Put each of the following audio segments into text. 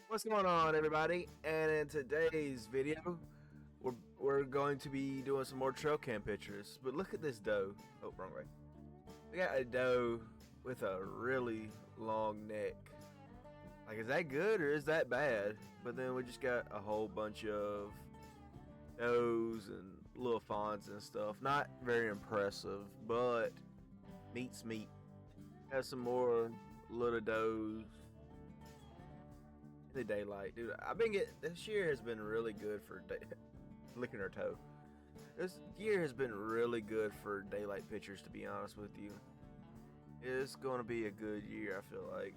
What's going on, everybody? And in today's video, we're going to be doing some more trail cam pictures. But look at this doe. Oh, wrong way. We got a doe with a really long neck. Like, is that good or is that bad? But then we just got a whole bunch of does and little fawns and stuff. Not very impressive, but meat's meat. Got some more little does. In the daylight, dude. This year has been really good for licking her toe. This year has been really good for daylight pictures, to be honest with you. It's going to be a good year, I feel like.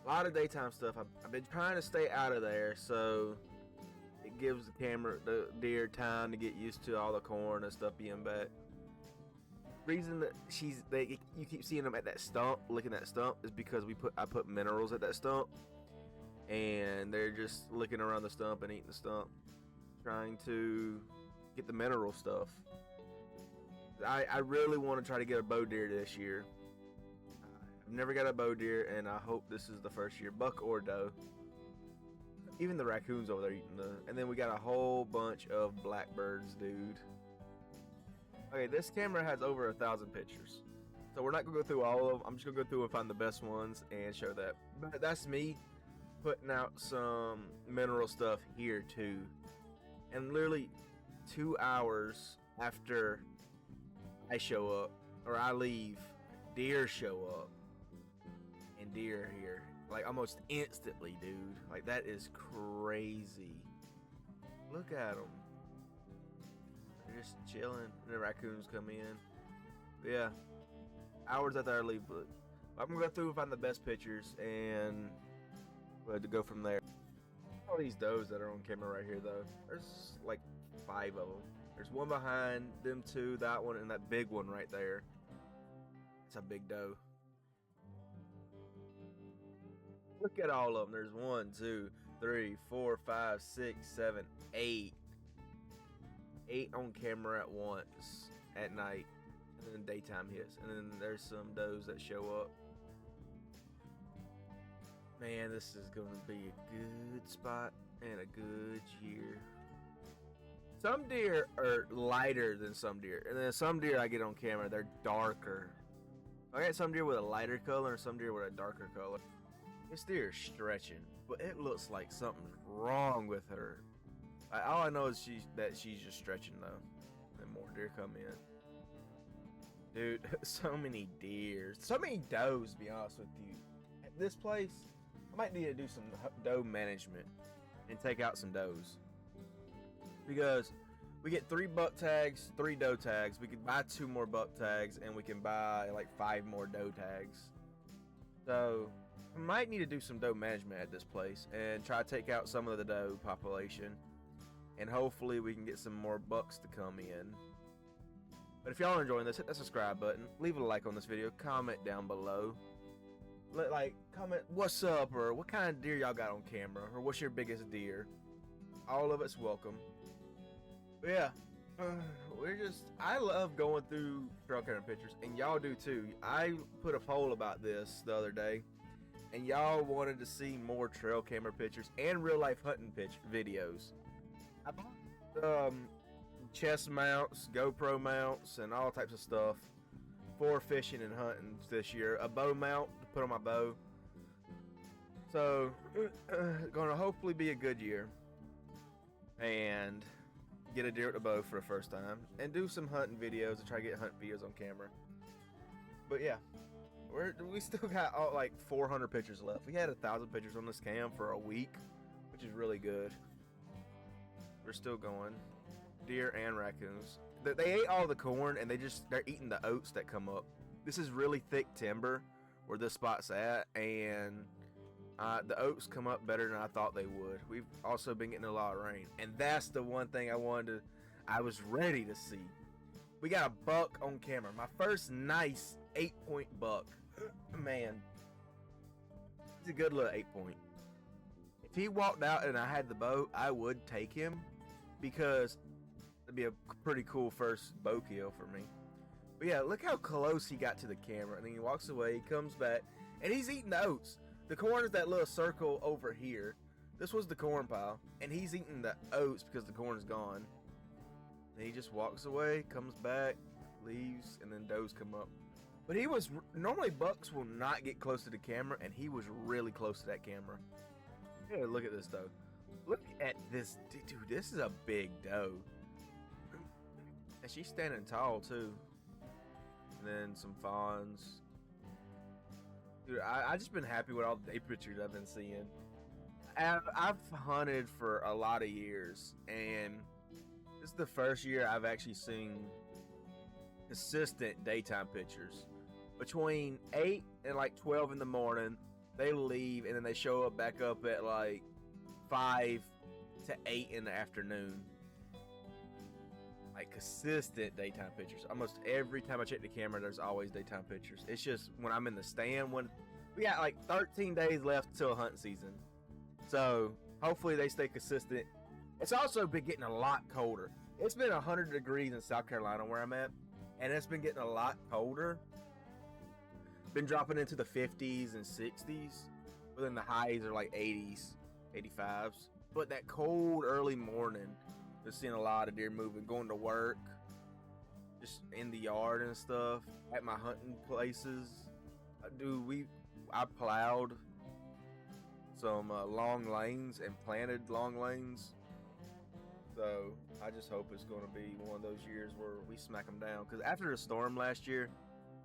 A lot of daytime stuff. I've been trying to stay out of there, so it gives the deer time to get used to all the corn and stuff being back. Reason that you keep seeing them at that stump, licking that stump, is because I put minerals at that stump. And they're just licking around the stump and eating the stump, trying to get the mineral stuff. I really want to try to get a bow deer this year. I've never got a bow deer, and I hope this is the first year, buck or doe. Even the raccoons over there eating and then we got a whole bunch of blackbirds, dude. Okay, this camera has over 1,000 pictures, so we're not gonna go through all of them. I'm just gonna go through and find the best ones and show that. But that's me putting out some mineral stuff here too, and literally 2 hours after I show up or I leave, deer show up, and deer are here like almost instantly, dude. Like, that is crazy. Look at them, they're just chilling, and the raccoons come in. But yeah, hours after I leave. But I'm gonna go through and find the best pictures and to go from there. All these does that are on camera right here, though, there's like 5 of them. There's one behind them two, that one, and that big one right there. It's a big doe. Look at all of them. There's 1, 2, 3, 4, 5, 6, 7, 8. 8 on camera at once at night, and then daytime hits, and then there's some does that show up. Man, this is going to be a good spot and a good year. Some deer are lighter than some deer, and then some deer I get on camera, they're darker. I got some deer with a lighter color and some deer with a darker color. This deer is stretching, but it looks like something's wrong with her. All I know is that she's just stretching, though. And more deer come in. Dude, so many deer. So many does, to be honest with you. At this place, I might need to do some doe management and take out some does, because we get 3 buck tags, 3 doe tags. We could buy 2 more buck tags, and we can buy like 5 more doe tags. So I might need to do some doe management at this place and try to take out some of the doe population, and hopefully we can get some more bucks to come in. But if y'all are enjoying this, hit that subscribe button, leave a like on this video, comment down below. Comment what's up, or what kind of deer y'all got on camera, or what's your biggest deer. All of it's welcome. But yeah, I love going through trail camera pictures, and y'all do too. I put a poll about this the other day, and y'all wanted to see more trail camera pictures and real life hunting videos. I bought chest mounts, GoPro mounts, and all types of stuff for fishing and hunting this year. A bow mount to put on my bow. So gonna hopefully be a good year, and get a deer with a bow for the first time, and do some hunting videos and try to get hunt videos on camera. But yeah, we still got like 400 pictures left. We had 1,000 pictures on this cam for a week, which is really good. We're still going. Deer and raccoons. They ate all the corn, and they're eating the oats that come up. This is really thick timber where this spot's at, and the oats come up better than I thought they would. We've also been getting a lot of rain, and that's the one thing I was ready to see. We got a buck on camera. My first nice 8-point buck. Man, he's a good little 8-point. If he walked out and I had the bow, I would take him, because it'd be a pretty cool first bow kill for me. But yeah, look how close he got to the camera, and then he walks away, he comes back, and he's eating the oats. The corn is that little circle over here. This was the corn pile, and he's eating the oats because the corn's gone. And he just walks away, comes back, leaves, and then does come up. But he was normally bucks will not get close to the camera, and he was really close to that camera. Yeah, look at this doe. Look at this, dude. This is a big doe, and she's standing tall too. And then some fawns. Dude, I just been happy with all the day pictures I've been seeing. I've hunted for a lot of years, and this is the first year I've actually seen consistent daytime pictures. Between 8 and like 12 in the morning, they leave, and then they show up back up at like 5 to 8 in the afternoon. Like consistent daytime pictures. Almost every time I check the camera, there's always daytime pictures. It's just when I'm in the stand, when we got like 13 days left till hunting season. So hopefully they stay consistent. It's also been getting a lot colder. It's been 100 degrees in South Carolina where I'm at, and it's been getting a lot colder. Been dropping into the 50s and 60s, but then the highs are like 80s, 85s. But that cold early morning, just seeing a lot of deer moving, going to work, just in the yard and stuff, at my hunting places. I plowed some long lanes and planted long lanes. So I just hope it's going to be one of those years where we smack them down. Because after the storm last year,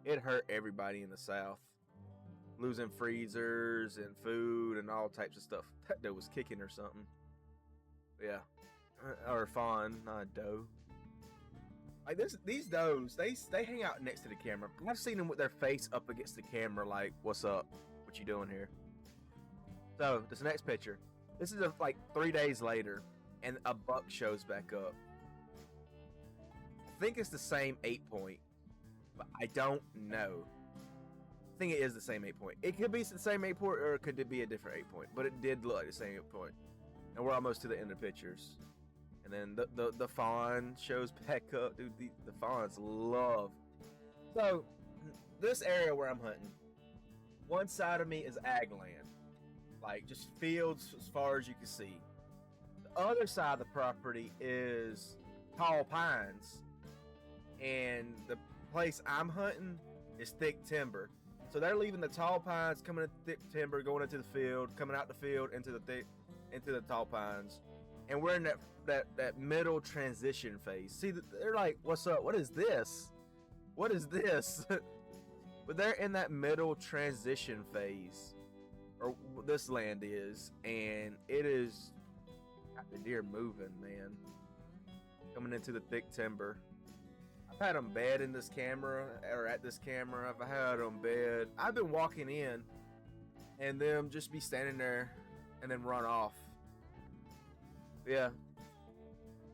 it hurt everybody in the South. Losing freezers and food and all types of stuff. That doe was kicking or something. Yeah. Or fawn, not a doe. Like these does, they hang out next to the camera. I've seen them with their face up against the camera like, what's up? What you doing here? So, this next picture. This is like 3 days later, and a buck shows back up. I think it's the same 8-point, but I don't know. I think it is the same 8-point. It could be the same 8-point, or it could be a different 8-point, but it did look like the same 8-point. And we're almost to the end of pictures. And then the fawn shows back up. Dude, the fawns love. So, this area where I'm hunting, one side of me is ag land. Like, just fields as far as you can see. The other side of the property is tall pines. And the place I'm hunting is thick timber. So they're leaving the tall pines, coming into thick timber, going into the field, coming out the field into the tall pines. And we're in that middle transition phase. See, they're like, what's up? What is this? What is this? But they're in that middle transition phase, or this land is, and it is got the deer moving, man. Coming into the thick timber. I've had them bed in this camera, or at this camera. I've had them bed. I've been walking in, and them just be standing there, and then run off. Yeah.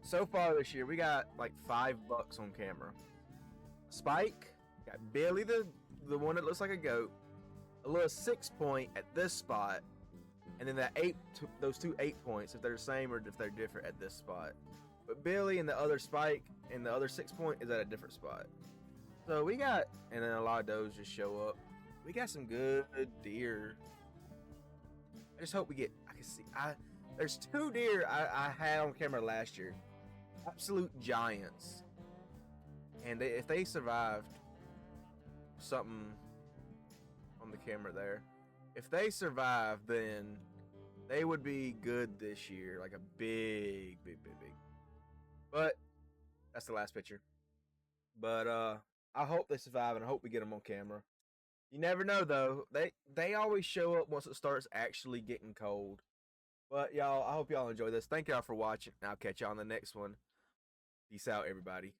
So far this year, we got like 5 bucks on camera. Spike, got Billy the one that looks like a goat, a little 6-point at this spot, and then those two 8-points, if they're the same or if they're different at this spot. But Billy and the other Spike and the other 6-point is at a different spot. So we got, and then a lot of those just show up. We got some good deer. I just hope we get, I can see, there's 2 deer I had on camera last year. Absolute giants. And if they survived something on the camera there, if they survive, then they would be good this year. Like a big. But that's the last picture. But I hope they survive, and I hope we get them on camera. You never know, though. They always show up once it starts actually getting cold. But y'all, I hope y'all enjoy this. Thank y'all for watching. I'll catch y'all on the next one. Peace out, everybody.